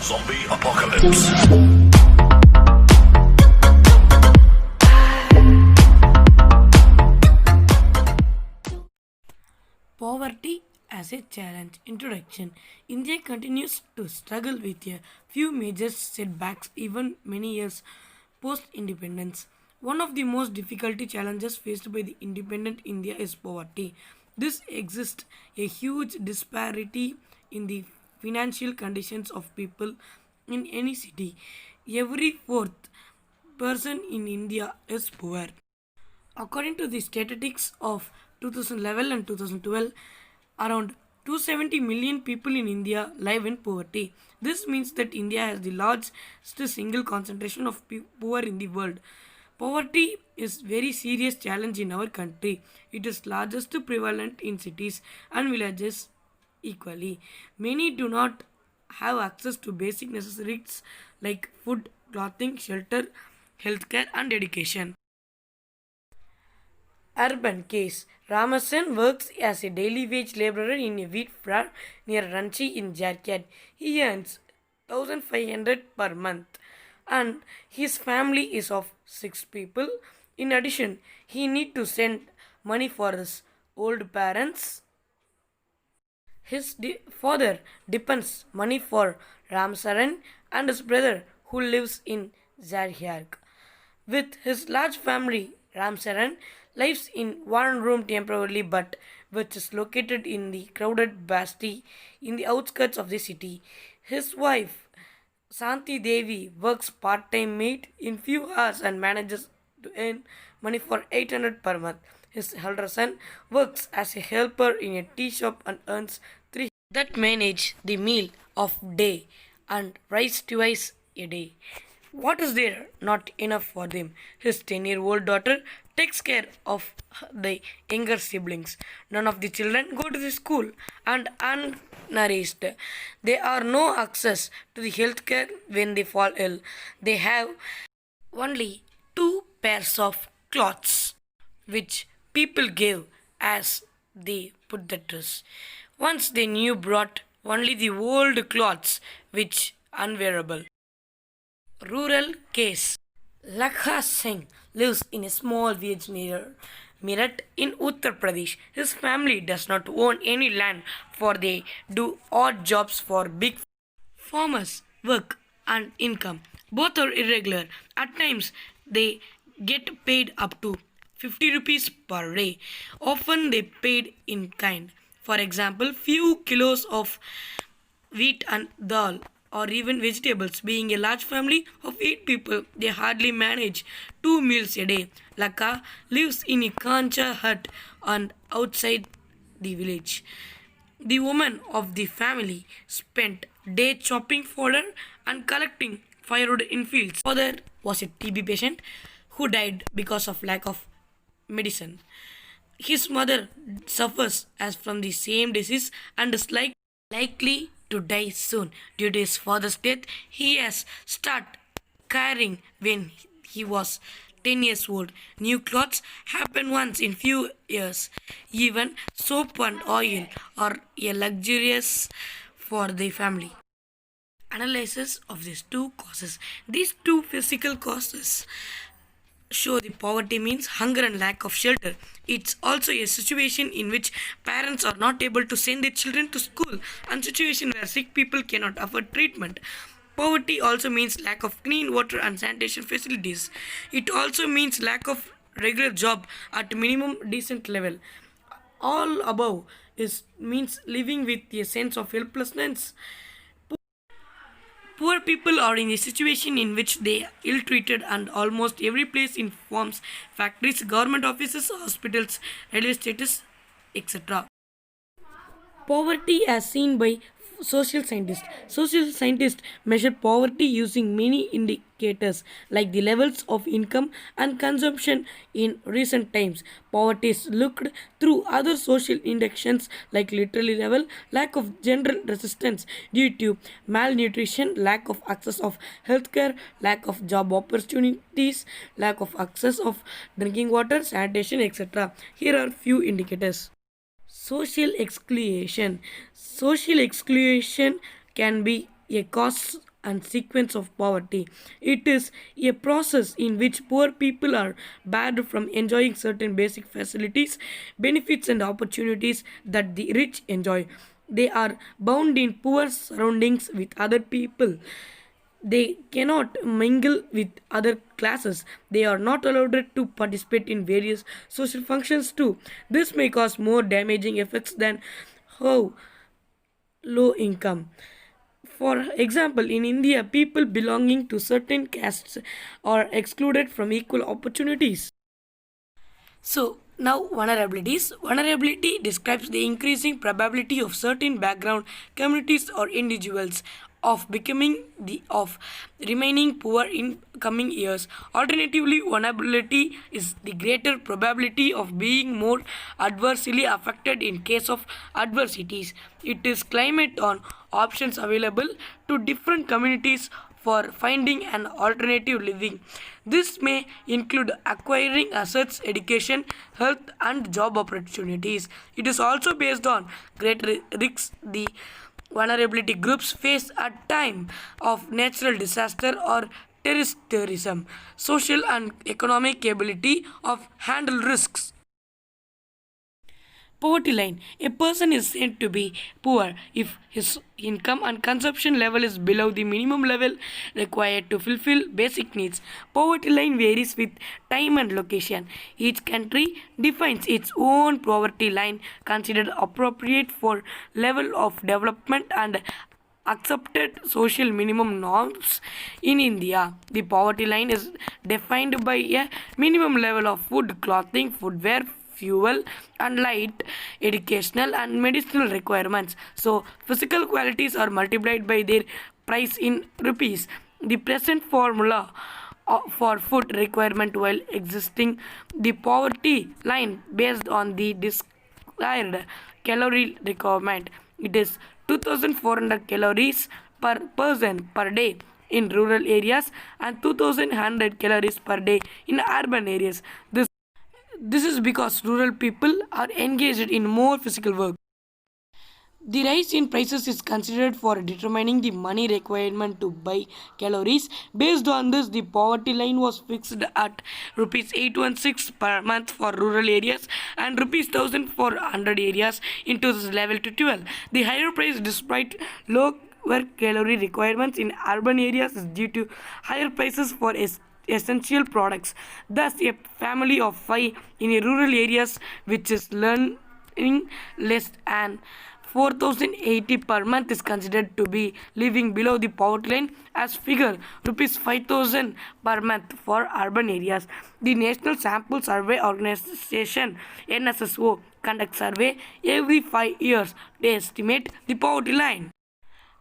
Zombie apocalypse. Poverty as a challenge. Introduction. India continues to struggle with a few major setbacks even many years post independence. One of the most difficult challenges faced by the independent India is poverty. This exists a huge disparity in the financial conditions of people in any city. Every fourth person in India is poor. According to the statistics of 2011 and 2012, around 270 million people in India live in poverty. This means that India has the largest single concentration of poor in the world. Poverty is very serious challenge in our country. It is largest prevalent in cities and villages equally. Many do not have access to basic necessities like food, clothing, shelter, healthcare and education. Urban case. Ramasan works as a daily wage laborer in a wheat farm near Ranchi in Jharkhand. He earns 1500 per month and his family is of 6 people. In addition, he need to send money for his old parents. His father depends money for Ramsaran and his brother who lives in Zarhyark. With his large family, Ramsaran lives in one room temporarily but which is located in the crowded basti in the outskirts of the city. His wife, Santi Devi, works part-time maid in few hours and manages to earn money for 800 per month. His elder son works as a helper in a tea shop and earns 3 that manage the meal of day and rice twice a day. What is there not enough for them? His 10-year-old daughter takes care of the younger siblings. None of the children go to the school and unnourished. They are no access to the health care when they fall ill. They have only 2 pairs of clothes which people gave as they put the dress. Once they new brought only the old clothes which unwearable. Rural case. Lakha Singh lives in a small village near Meerut in Uttar Pradesh. His family does not own any land for they do odd jobs for big farmers. Work and income both are irregular. At times they get paid up to 50 rupees per day. Often they paid in kind. For example, few kilos of wheat and dal or even vegetables. Being a large family of 8 people, they hardly manage 2 meals a day. Laka lives in a kancha hut and outside the village. The woman of the family spent day chopping fodder and collecting firewood in fields. Father was a TB patient who died because of lack of medicine. His mother suffers as from the same disease and is likely to die soon. Due to his father's death, he has started caring when he was 10 years old. New clothes happen once in few years. Even soap and oil are a luxurious for the family. Analysis of these two causes. These two physical causes show the poverty means hunger and lack of shelter. It's also a situation in which parents are not able to send their children to school and situation where sick people cannot afford treatment. Poverty also means lack of clean water and sanitation facilities. It also means lack of regular job at minimum decent level. All above is means living with a sense of helplessness. Poor people are in a situation in which they are ill-treated and almost every place in farms, factories, government offices, hospitals, railway stations, etc. Poverty as seen by social scientists. Social scientists measure poverty using many indicators like the levels of income and consumption in recent times. Poverty is looked through other social indexes like literary level, lack of general resistance due to malnutrition, lack of access of healthcare, lack of job opportunities, lack of access of drinking water, sanitation, etc. Here are few indicators. Social exclusion. Social exclusion can be a cause and sequence of poverty. It is a process in which poor people are barred from enjoying certain basic facilities, benefits, and opportunities that the rich enjoy. They are bound in poor surroundings with other people. They cannot mingle with other classes. They are not allowed to participate in various social functions too. This may cause more damaging effects than how low income. For example, in India, people belonging to certain castes are excluded from equal opportunities. So now vulnerabilities. Vulnerability describes the increasing probability of certain background communities or individuals of becoming the of remaining poor in coming years. Alternatively, vulnerability is the greater probability of being more adversely affected in case of adversities. It is climate on options available to different communities for finding an alternative living. This may include acquiring assets, education, health, and job opportunities. It is also based on greater risks the vulnerability groups face at time of natural disaster or terrorism, social and economic ability of handle risks. Poverty line. A person is said to be poor if his income and consumption level is below the minimum level required to fulfill basic needs. Poverty line varies with time and location. Each country defines its own poverty line considered appropriate for level of development and accepted social minimum norms. In India, the poverty line is defined by a minimum level of food, clothing, footwear, fuel, and light, educational and medicinal requirements. So physical qualities are multiplied by their price in rupees. The present formula for food requirement while existing the poverty line based on the desired calorie requirement. It is 2400 calories per person per day in rural areas and 2100 calories per day in urban areas. This is because rural people are engaged in more physical work. The rise in prices is considered for determining the money requirement to buy calories. Based on this, the poverty line was fixed at rupees 816 per month for rural areas and rupees 1000 for 100 areas in 2011 to 12. The higher price despite lower calorie requirements in urban areas is due to higher prices for essential products. Thus, a family of 5 in a rural areas which is learning less than 4080 per month is considered to be living below the poverty line as figure rupees 5000 per month for urban areas. The National Sample Survey Organization NSSO conducts survey every 5 years to estimate the poverty line.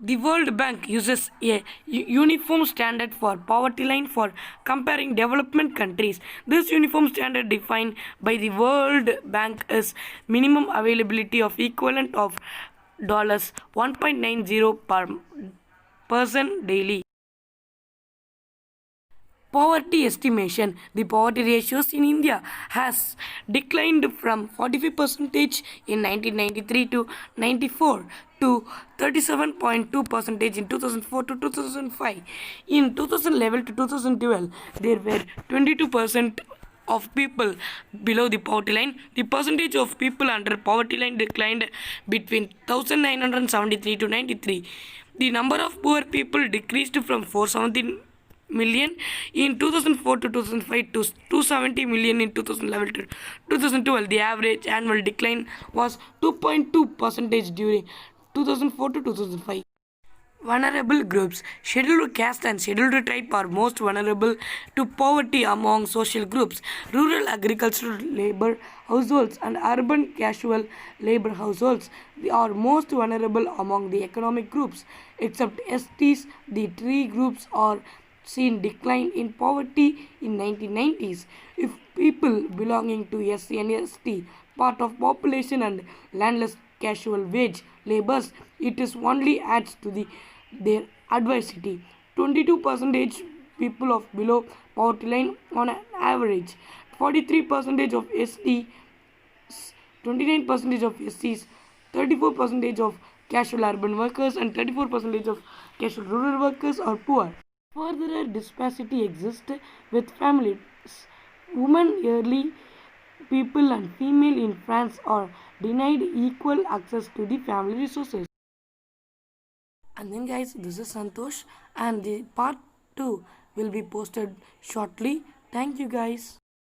The World Bank uses a uniform standard for poverty line for comparing development countries. This uniform standard defined by the World Bank is minimum availability of equivalent of $1.90 per person daily. Poverty estimation. The poverty ratios in India has declined from 45% in 1993 to 94 to 37.2% in 2004 to 2005. In 2011 to 2012, there were 22% of people below the poverty line. The percentage of people under poverty line declined between 1973 to 93. The number of poor people decreased from 417 million in 2004 to 2005 to 270 million in 2011 to 2012. The average annual decline was 2.2% during 2004 to 2005. Vulnerable groups. Scheduled caste and scheduled tribe are most vulnerable to poverty among social groups. Rural agricultural labor households and urban casual labor households are most vulnerable among the economic groups. Except STs, the three groups are seen decline in poverty in 1990s. If people belonging to SC and ST, part of population and landless casual wage laborers, it is only adds to their adversity. 22% people of below poverty line on an average. 43% of ST, 29% of SCs, 34% of casual urban workers and 34% of casual rural workers are poor. Further, disparity exists with families. Women, early people and female in France are denied equal access to the family resources. And then guys, this is Santosh and the part 2 will be posted shortly. Thank you guys.